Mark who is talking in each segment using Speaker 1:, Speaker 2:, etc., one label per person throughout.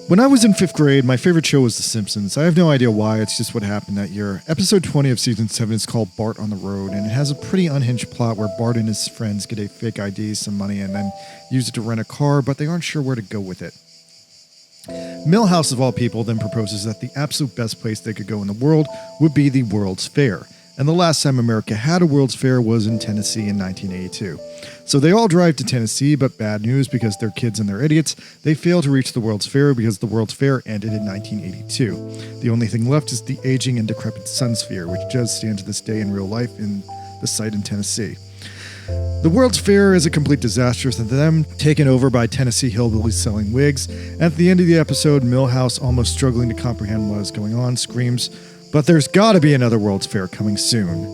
Speaker 1: When I was in 5th grade, my favorite show was The Simpsons. I have no idea why, it's just what happened that year. Episode 20 of season 7 is called Bart on the Road, and it has a pretty unhinged plot where Bart and his friends get a fake ID, some money, and then use it to rent a car, but they aren't sure where to go with it. Milhouse, of all people, then proposes that the absolute best place they could go in the world would be the World's Fair. And the last time America had a World's Fair was in Tennessee in 1982. So they all drive to Tennessee, but bad news because they're kids and they're idiots. They fail to reach the World's Fair because the World's Fair ended in 1982. The only thing left is the aging and decrepit Sun Sphere, which does stand to this day in real life in the site in Tennessee. The World's Fair is a complete disaster to them, taken over by Tennessee hillbillies selling wigs. At the end of the episode, Milhouse, almost struggling to comprehend what is going on, screams, "But there's gotta be another World's Fair coming soon.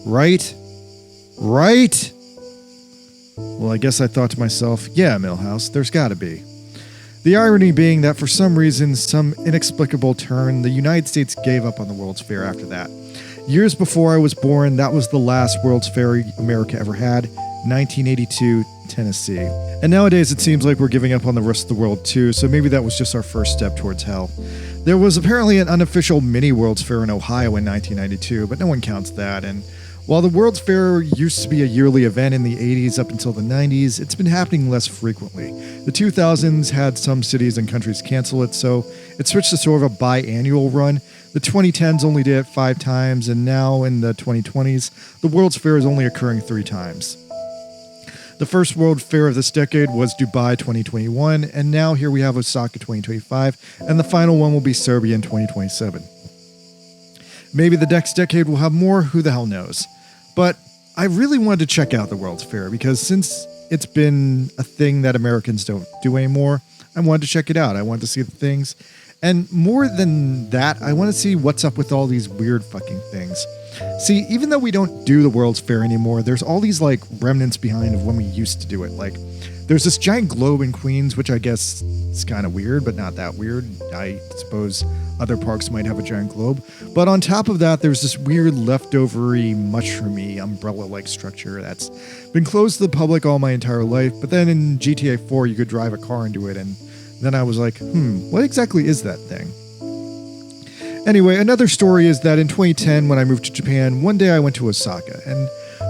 Speaker 1: Right? Right?" Well, I guess I thought to myself, yeah, Milhouse, there's gotta be. The irony being that for some reason, some inexplicable turn, the United States gave up on the World's Fair after that. Years before I was born, that was the last World's Fair America ever had, 1982, Tennessee. And nowadays it seems like we're giving up on the rest of the world too, so maybe that was just our first step towards hell. There was apparently an unofficial mini World's Fair in Ohio in 1992, but no one counts that, and while the World's Fair used to be a yearly event in the 80s up until the 90s, it's been happening less frequently. The 2000s had some cities and countries cancel it, so it switched to sort of a biannual run. The 2010s only did it 5 times, and now in the 2020s, the World's Fair is only occurring 3 times. The first World Fair of this decade was Dubai 2021, and now here we have Osaka 2025, and the final one will be Serbia in 2027. Maybe the next decade will have more, who the hell knows. But I really wanted to check out the World's Fair because since it's been a thing that Americans don't do anymore, I wanted to check it out. I wanted to see the things. And more than that, I want to see what's up with all these weird fucking things. See, even though we don't do the World's Fair anymore, there's all these like remnants behind of when we used to do it. Like, there's this giant globe in Queens, which I guess is kind of weird, but not that weird. I suppose other parks might have a giant globe. But on top of that, there's this weird leftovery, mushroomy, umbrella-like structure that's been closed to the public all my entire life. But then in GTA 4, you could drive a car into it, and then I was like, what exactly is that thing? Anyway, another story is that in 2010, when I moved to Japan, one day I went to Osaka, and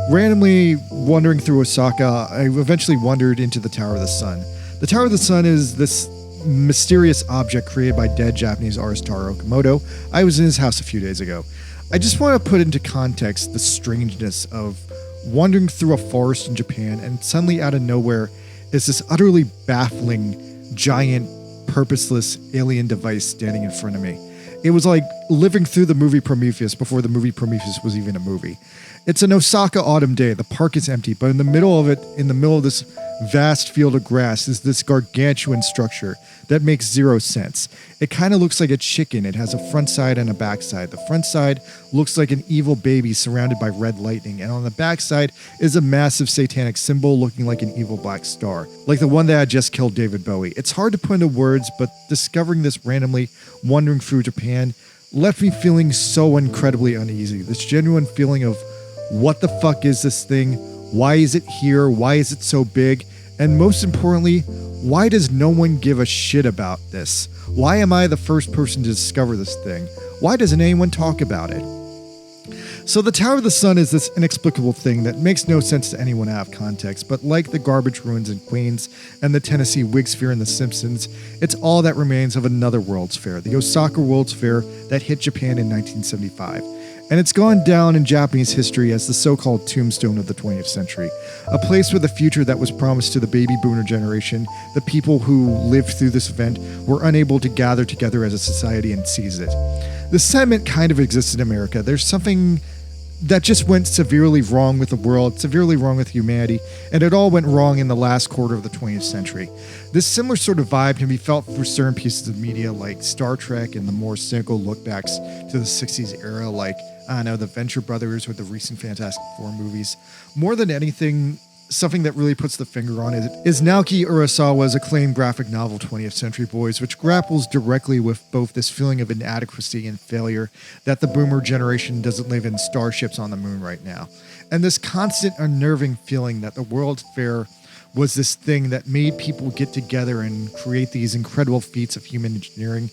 Speaker 1: randomly wandering through Osaka, I eventually wandered into the Tower of the Sun. The Tower of the Sun is this mysterious object created by dead Japanese artist Taro Okamoto. I was in his house a few days ago. I just want to put into context the strangeness of wandering through a forest in Japan, and suddenly out of nowhere is this utterly baffling, giant, purposeless alien device standing in front of me. It was like living through the movie Prometheus before the movie Prometheus was even a movie. It's an Osaka autumn day. The park is empty, but in the middle of it, in the middle of this vast field of grass, is this gargantuan structure that makes zero sense. It kind of looks like a chicken. It has a front side and a back side. The front side looks like an evil baby surrounded by red lightning, and on the back side is a massive satanic symbol looking like an evil black star, like the one that had just killed David Bowie. It's hard to put into words, but discovering this randomly wandering through Japan left me feeling so incredibly uneasy. This genuine feeling of, what the fuck is this thing? Why is it here? Why is it so big? And most importantly, why does no one give a shit about this? Why am I the first person to discover this thing? Why doesn't anyone talk about it? So the Tower of the Sun is this inexplicable thing that makes no sense to anyone out of context, but like the garbage ruins in Queens and the Tennessee Wig Sphere in The Simpsons, it's all that remains of another World's Fair, the Osaka World's Fair that hit Japan in 1975. And it's gone down in Japanese history as the so-called tombstone of the 20th century, a place where the future that was promised to the baby boomer generation, the people who lived through this event, were unable to gather together as a society and seize it. The sentiment kind of exists in America. There's something that just went severely wrong with the world, severely wrong with humanity, and it all went wrong in the last quarter of the 20th century. This similar sort of vibe can be felt through certain pieces of media like Star Trek and the more cynical lookbacks to the 60s era like, I don't know, the Venture Brothers or the recent Fantastic Four movies. More than anything, something that really puts the finger on it is Naoki Urasawa's acclaimed graphic novel 20th Century Boys, which grapples directly with both this feeling of inadequacy and failure that the boomer generation doesn't live in starships on the moon right now, and this constant unnerving feeling that the World's Fair was this thing that made people get together and create these incredible feats of human engineering,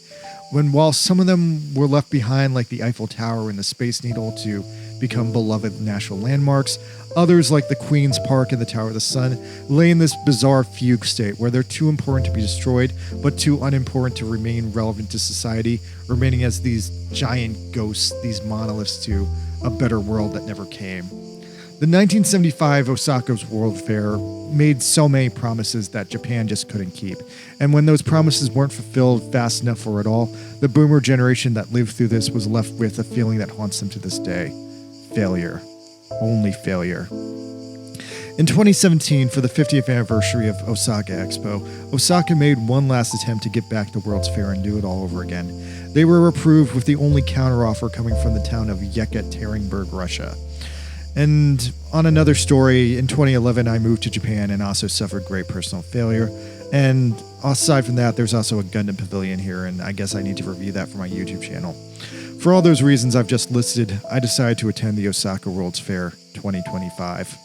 Speaker 1: when while some of them were left behind, like the Eiffel Tower and the Space Needle, to become beloved national landmarks, others like the Queen's Park and the Tower of the Sun lay in this bizarre fugue state where they're too important to be destroyed, but too unimportant to remain relevant to society, remaining as these giant ghosts, these monoliths to a better world that never came. The 1975 Osaka's World Fair made so many promises that Japan just couldn't keep. And when those promises weren't fulfilled fast enough or at all, the boomer generation that lived through this was left with a feeling that haunts them to this day. Failure. Only failure. In 2017, for the 50th anniversary of Osaka Expo, Osaka made one last attempt to get back to World's Fair and do it all over again. They were approved with the only counteroffer coming from the town of Yekaterinburg, Russia. And on another story, in 2011, I moved to Japan and also suffered great personal failure. And aside from that, there's also a Gundam Pavilion here, and I guess I need to review that for my YouTube channel. For all those reasons I've just listed, I decided to attend the Osaka World's Fair 2025.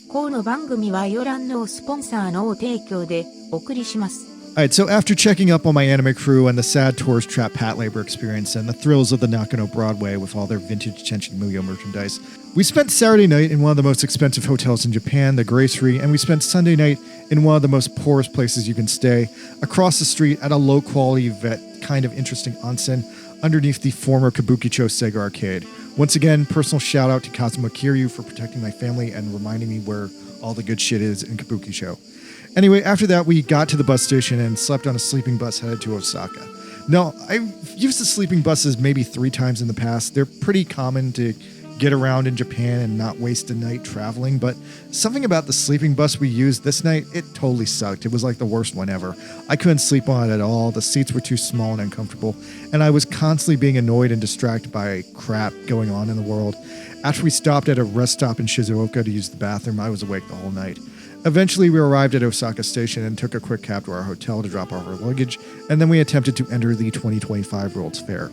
Speaker 2: この番組はヨランのスポンサーの提供でお送りします。
Speaker 1: Alright, so after checking up on my anime crew and the sad tourist trap pat labor experience and the thrills of the Nakano Broadway with all their vintage Tenshin Muyo merchandise, we spent Saturday night in one of the most expensive hotels in Japan, the Gracery, and we spent Sunday night in one of the most poorest places you can stay, across the street at a low-quality vet kind of interesting onsen underneath the former Kabukicho Sega arcade. Once again, personal shout out to Kazuma Kiryu for protecting my family and reminding me where all the good shit is in Kabukicho. Anyway, after that, we got to the bus station and slept on a sleeping bus headed to Osaka. Now, I've used the sleeping buses maybe 3 times in the past. They're pretty common to get around in Japan and not waste a night traveling, but something about the sleeping bus we used this night, it totally sucked. It was like the worst one ever. I couldn't sleep on it at all. The seats were too small and uncomfortable, and I was constantly being annoyed and distracted by crap going on in the world. After we stopped at a rest stop in Shizuoka to use the bathroom, I was awake the whole night. Eventually, we arrived at Osaka Station and took a quick cab to our hotel to drop off our luggage, and then we attempted to enter the 2025 World's Fair.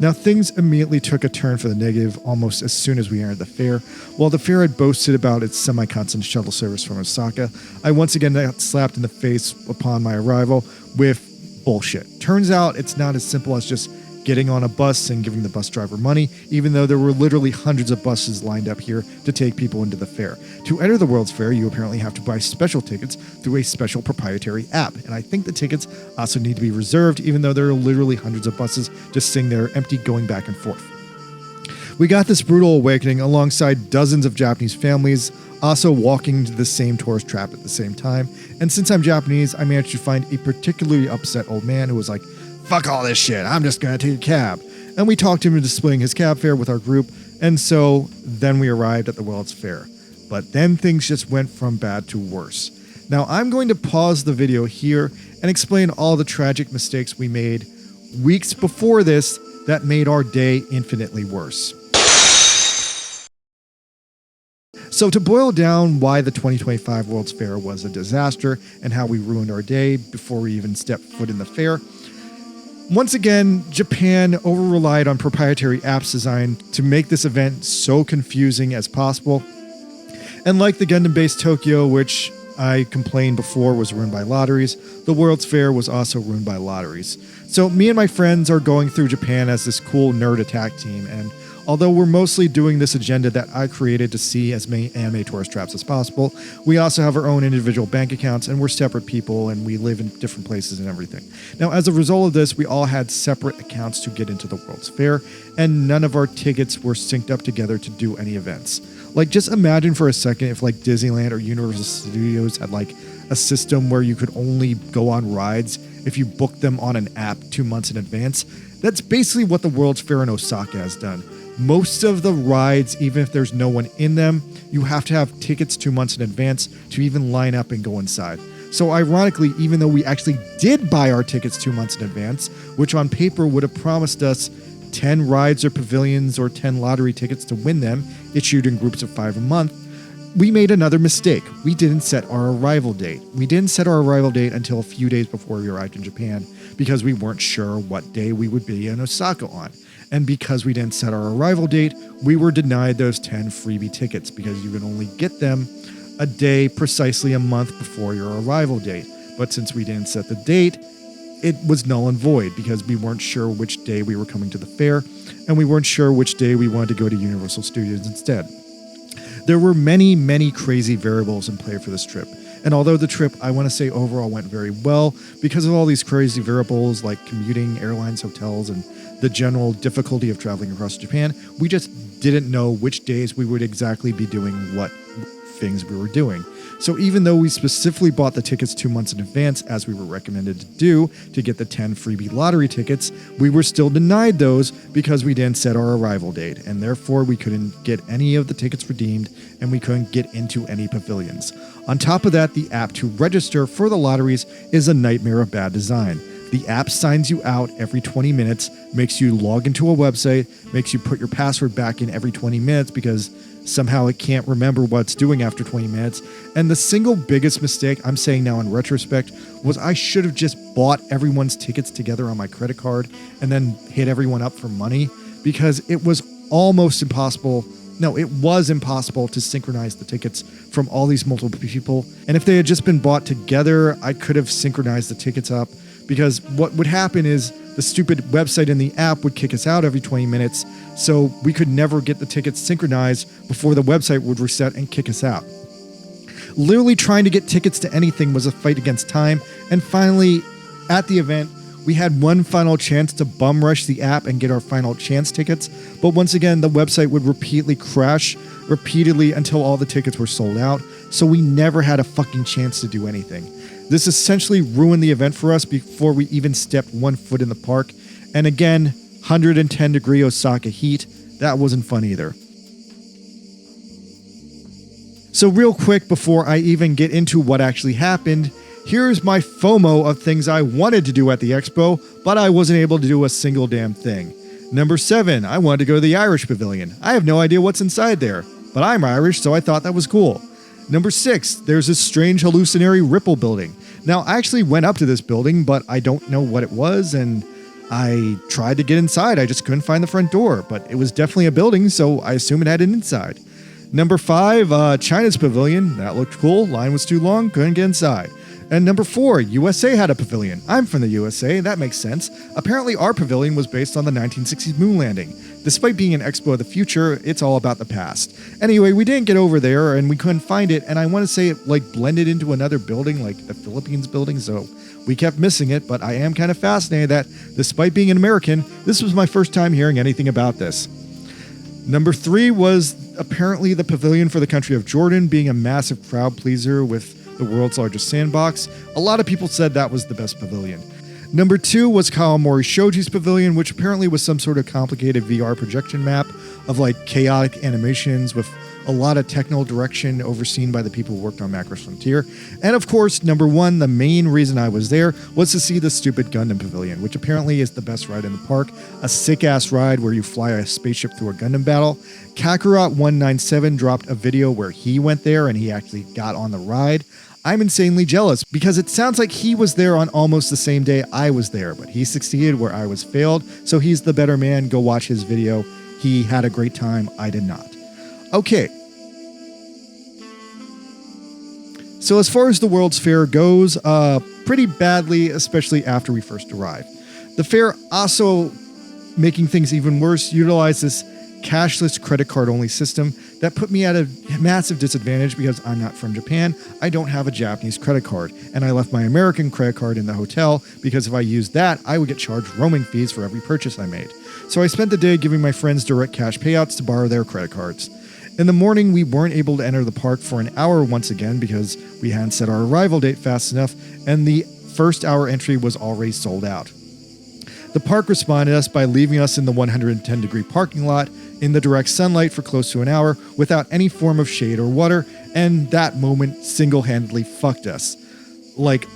Speaker 1: Now, things immediately took a turn for the negative almost as soon as we entered the fair. While the fair had boasted about its semi-constant shuttle service from Osaka, I once again got slapped in the face upon my arrival with bullshit. Turns out it's not as simple as just getting on a bus and giving the bus driver money, even though there were literally hundreds of buses lined up here to take people into the fair. To enter the World's Fair, you apparently have to buy special tickets through a special proprietary app, and I think the tickets also need to be reserved, even though there are literally hundreds of buses just sitting there empty going back and forth. We got this brutal awakening alongside dozens of Japanese families also walking to the same tourist trap at the same time, and since I'm Japanese, I managed to find a particularly upset old man who was like, "Fuck all this shit, I'm just gonna take a cab." And we talked him into displaying his cab fare with our group, and so then we arrived at the World's Fair. But then things just went from bad to worse. Now I'm going to pause the video here and explain all the tragic mistakes we made weeks before this that made our day infinitely worse. So to boil down why the 2025 World's Fair was a disaster and how we ruined our day before we even stepped foot in the fair, once again, Japan over-relied on proprietary apps designed to make this event so confusing as possible. And like the Gundam-based Tokyo, which I complained before was ruined by lotteries, the World's Fair was also ruined by lotteries. So me and my friends are going through Japan as this cool nerd attack team, and although we're mostly doing this agenda that I created to see as many anime tourist traps as possible, we also have our own individual bank accounts, and we're separate people, and we live in different places and everything. Now, as a result of this, we all had separate accounts to get into the World's Fair, and none of our tickets were synced up together to do any events. Like, just imagine for a second if, like, Disneyland or Universal Studios had, like, a system where you could only go on rides if you booked them on an app 2 months in advance. That's basically what the World's Fair in Osaka has done. Most of the rides, even if there's no one in them, you have to have tickets 2 months in advance to even line up and go inside. So ironically, even though we actually did buy our tickets 2 months in advance, which on paper would have promised us 10 rides or pavilions or 10 lottery tickets to win them, issued in groups of 5 a month, we made another mistake. We didn't set our arrival date. We didn't set our arrival date until a few days before we arrived in Japan because we weren't sure what day we would be in Osaka on. And because we didn't set our arrival date, we were denied those 10 freebie tickets because you could only get them a day, precisely a month before your arrival date. But since we didn't set the date, it was null and void because we weren't sure which day we were coming to the fair, and we weren't sure which day we wanted to go to Universal Studios instead. There were many, many crazy variables in play for this trip. And although the trip, I want to say overall went very well, because of all these crazy variables like commuting, airlines, hotels, and the general difficulty of traveling across Japan, we just didn't know which days we would exactly be doing what things we were doing. So even though we specifically bought the tickets 2 months in advance, as we were recommended to do to get the 10 freebie lottery tickets, we were still denied those because we didn't set our arrival date, and therefore we couldn't get any of the tickets redeemed, and we couldn't get into any pavilions. On top of that, the app to register for the lotteries is a nightmare of bad design. The app signs you out every 20 minutes, makes you log into a website, makes you put your password back in every 20 minutes because somehow it can't remember what it's doing after 20 minutes. And the single biggest mistake, I'm saying now in retrospect, was I should have just bought everyone's tickets together on my credit card and then hit everyone up for money, because it was almost impossible. No, it was impossible to synchronize the tickets from all these multiple people. And if they had just been bought together, I could have synchronized the tickets up, because what would happen is the stupid website in the app would kick us out every 20 minutes, so we could never get the tickets synchronized before the website would reset and kick us out. Literally trying to get tickets to anything was a fight against time, and finally, at the event, we had one final chance to bum rush the app and get our final chance tickets, but once again, the website would repeatedly crash until all the tickets were sold out, so we never had a fucking chance to do anything. This essentially ruined the event for us before we even stepped 1 foot in the park. And again, 110-degree Osaka heat, that wasn't fun either. So real quick, before I even get into what actually happened, here's my FOMO of things I wanted to do at the expo, but I wasn't able to do a single damn thing. Number 7, I wanted to go to the Irish Pavilion. I have no idea what's inside there, but I'm Irish, so I thought that was cool. Number 6, there's this strange hallucinatory Ripple building. Now, I actually went up to this building, but I don't know what it was, and I tried to get inside. I just couldn't find the front door, but it was definitely a building, so I assume it had an inside. Number 5, China's pavilion. That looked cool. Line was too long, couldn't get inside. And number 4, USA had a pavilion. I'm from the USA, that makes sense. Apparently our pavilion was based on the 1960s moon landing. Despite being an expo of the future, it's all about the past. Anyway, we didn't get over there and we couldn't find it, and I want to say it blended into another building, like the Philippines building, so we kept missing it, but I am kind of fascinated that, despite being an American, this was my first time hearing anything about this. Number 3 was apparently the pavilion for the country of Jordan, being a massive crowd pleaser with the world's largest sandbox. A lot of people said that was the best pavilion. Number 2 was Kawamori Shoji's pavilion, which apparently was some sort of complicated VR projection map of chaotic animations with a lot of technical direction overseen by the people who worked on Macross Frontier. And of course, number 1, the main reason I was there was to see the stupid Gundam Pavilion, which apparently is the best ride in the park. A sick-ass ride where you fly a spaceship through a Gundam battle. Kakarot197 dropped a video where he went there and he actually got on the ride. I'm insanely jealous because it sounds like he was there on almost the same day I was there, but he succeeded where I was failed, so he's the better man. Go watch his video. He had a great time. I did not. Okay. So as far as the World's Fair goes, pretty badly, especially after we first arrived. The fair also, making things even worse, utilized this cashless credit card only system that put me at a massive disadvantage because I'm not from Japan. I don't have a Japanese credit card, and I left my American credit card in the hotel because if I used that, I would get charged roaming fees for every purchase I made. So I spent the day giving my friends direct cash payouts to borrow their credit cards. In the morning, we weren't able to enter the park for an hour once again because we hadn't set our arrival date fast enough, and the first hour entry was already sold out. The park responded to us by leaving us in the 110-degree parking lot in the direct sunlight for close to an hour without any form of shade or water, and that moment single-handedly fucked us.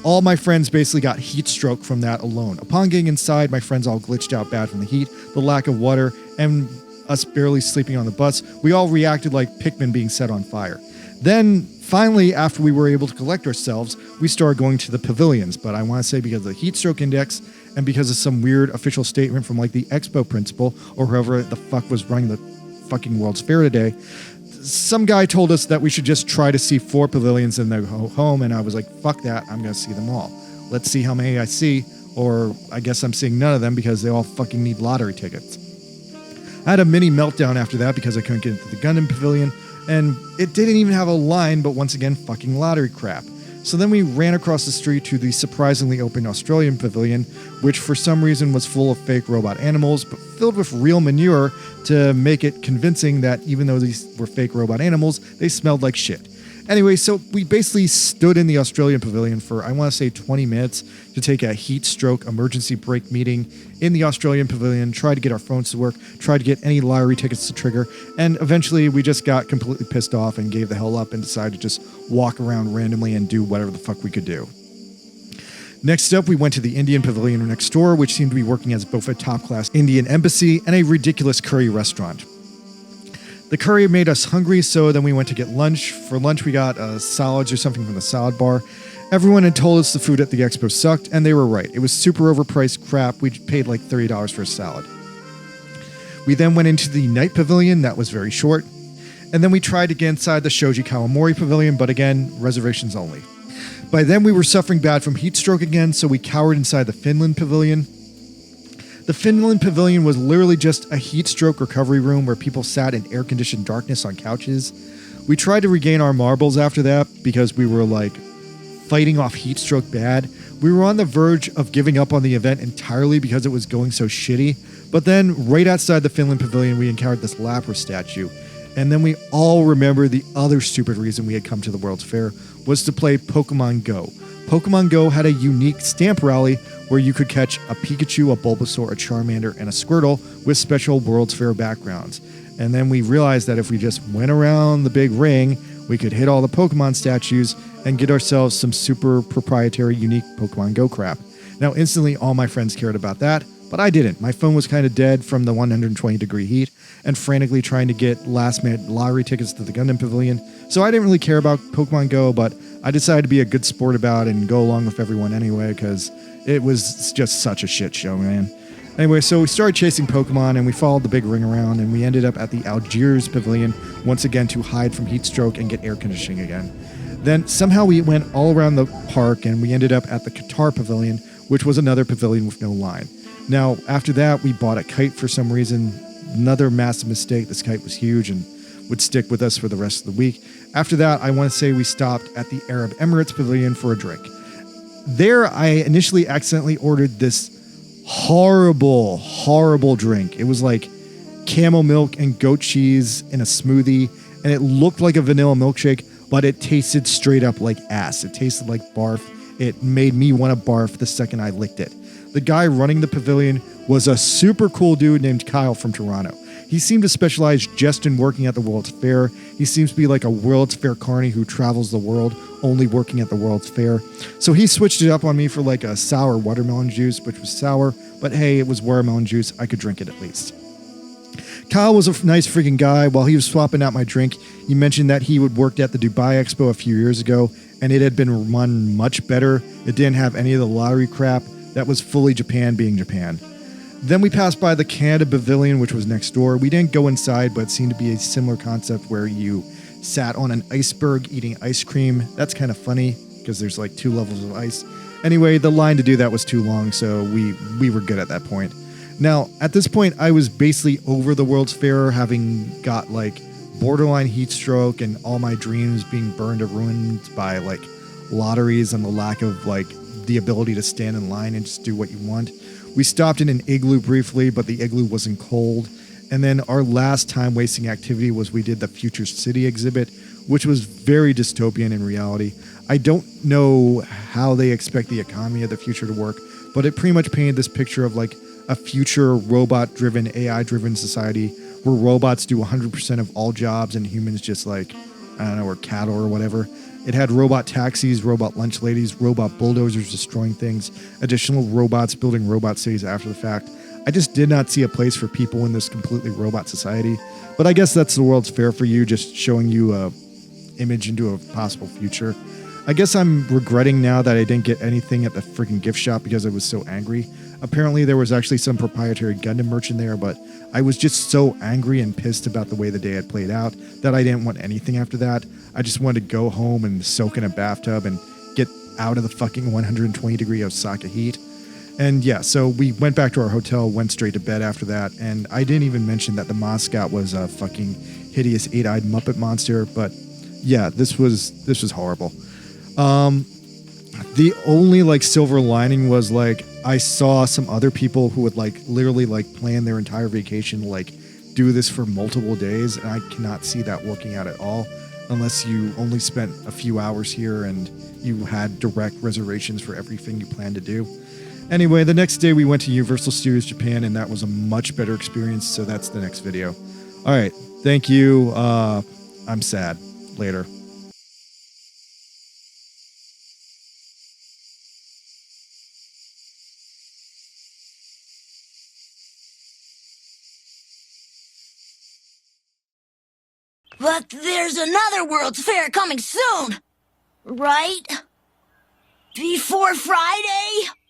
Speaker 1: All my friends basically got heat stroke from that alone. Upon getting inside, my friends all glitched out bad from the heat, the lack of water, and us barely sleeping on the bus. We all reacted like Pikmin being set on fire. Then, finally, after we were able to collect ourselves, we started going to the pavilions, but I want to say because of the heat stroke index and because of some weird official statement from like the expo principal or whoever the fuck was running the fucking World's Fair today, some guy told us that we should just try to see 4 pavilions and then go home, and I was like, fuck that, I'm going to see them all. Let's see how many I see, or I guess I'm seeing none of them because they all fucking need lottery tickets. I had a mini meltdown after that because I couldn't get into the Gundam Pavilion, and it didn't even have a line, but once again, fucking lottery crap. So then we ran across the street to the surprisingly open Australian Pavilion, which for some reason was full of fake robot animals, but filled with real manure to make it convincing that even though these were fake robot animals, they smelled like shit. Anyway, so we basically stood in the Australian Pavilion for, I want to say, 20 minutes to take a heat stroke emergency brake meeting in the Australian Pavilion, try to get our phones to work, try to get any lottery tickets to trigger, and eventually we just got completely pissed off and gave the hell up and decided to just walk around randomly and do whatever the fuck we could do. Next up, we went to the Indian Pavilion next door, which seemed to be working as both a top-class Indian embassy and a ridiculous curry restaurant. The curry made us hungry, so then we went to get lunch. For lunch, we got salads or something from the salad bar. Everyone had told us the food at the expo sucked, and they were right. It was super overpriced crap. We paid like $30 for a salad. We then went into the night pavilion. That was very short. And then we tried to get inside the Shoji Kawamori Pavilion, but again, reservations only. By then, we were suffering bad from heat stroke again, so we cowered inside the Finland Pavilion. The Finland Pavilion was literally just a heat stroke recovery room where people sat in air-conditioned darkness on couches. We tried to regain our marbles after that because we were like fighting off heat stroke bad. We were on the verge of giving up on the event entirely because it was going so shitty. But then right outside the Finland Pavilion, we encountered this Lapras statue. And then we all remember the other stupid reason we had come to the World's Fair was to play Pokemon Go. Pokemon Go had a unique stamp rally where you could catch a Pikachu, a Bulbasaur, a Charmander, and a Squirtle with special World's Fair backgrounds. And then we realized that if we just went around the big ring, we could hit all the Pokemon statues and get ourselves some super proprietary, unique Pokemon Go crap. Now, instantly, all my friends cared about that, but I didn't. My phone was kind of dead from the 120-degree heat and frantically trying to get last-minute lottery tickets to the Gundam Pavilion. So I didn't really care about Pokemon Go, but I decided to be a good sport about it and go along with everyone anyway, because it was just such a shit show, man. Anyway, so we started chasing Pokemon, and we followed the big ring around, and we ended up at the Algiers Pavilion once again to hide from heat stroke and get air conditioning again. Then somehow we went all around the park, and we ended up at the Qatar Pavilion, which was another pavilion with no line. Now, after that, we bought a kite for some reason. Another massive mistake. This kite was huge and would stick with us for the rest of the week. After that, I want to say we stopped at the Arab Emirates Pavilion for a drink. There, I initially accidentally ordered this horrible, horrible drink. It was like camel milk and goat cheese in a smoothie, and it looked like a vanilla milkshake, but it tasted straight up like ass. It tasted like barf. It made me want to barf the second I licked it. The guy running the pavilion was a super cool dude named Kyle from Toronto. He seemed to specialize just in working at the World's Fair. He seems to be like a World's Fair carny who travels the world, only working at the World's Fair. So he switched it up on me for like a sour watermelon juice, which was sour, but hey, it was watermelon juice. I could drink it at least. Kyle was a nice freaking guy. While he was swapping out my drink, he mentioned that he had worked at the Dubai Expo a few years ago, and it had been run much better. It didn't have any of the lottery crap. That was fully Japan being Japan. Then we passed by the Canada Pavilion, which was next door. We didn't go inside, but it seemed to be a similar concept where you sat on an iceberg eating ice cream. That's kind of funny because there's like 2 levels of ice. Anyway, the line to do that was too long, so we were good at that point. Now, at this point, I was basically over the World's Fair, having got like borderline heat stroke and all my dreams being burned or ruined by like lotteries and the lack of like the ability to stand in line and just do what you want. We stopped in an igloo briefly, but the igloo wasn't cold. And then our last time wasting activity was we did the Future City exhibit, which was very dystopian in reality. I don't know how they expect the economy of the future to work, but it pretty much painted this picture of like a future robot-driven, AI-driven society where robots do 100% of all jobs and humans just like, I don't know, or cattle or whatever. It had robot taxis, robot lunch ladies, robot bulldozers destroying things, additional robots building robot cities after the fact. I just did not see a place for people in this completely robot society. But I guess that's the World's Fair for you, just showing you a image into a possible future. I guess I'm regretting now that I didn't get anything at the freaking gift shop because I was so angry. Apparently, there was actually some proprietary Gundam merch in there, but I was just so angry and pissed about the way the day had played out that I didn't want anything after that. I just wanted to go home and soak in a bathtub and get out of the fucking 120 degree Osaka heat. And yeah, so we went back to our hotel, went straight to bed after that, and I didn't even mention that the mascot was a fucking hideous 8-eyed Muppet monster, but yeah, this was horrible. The only like silver lining was like I saw some other people who would like literally like plan their entire vacation to like do this for multiple days, and I cannot see that working out at all unless you only spent a few hours here and you had direct reservations for everything you planned to do. Anyway, the next day we went to Universal Studios Japan, and that was a much better experience, so that's the next video. All right, thank you. I'm sad. Later.
Speaker 3: But there's another World's Fair coming soon, right? Before Friday?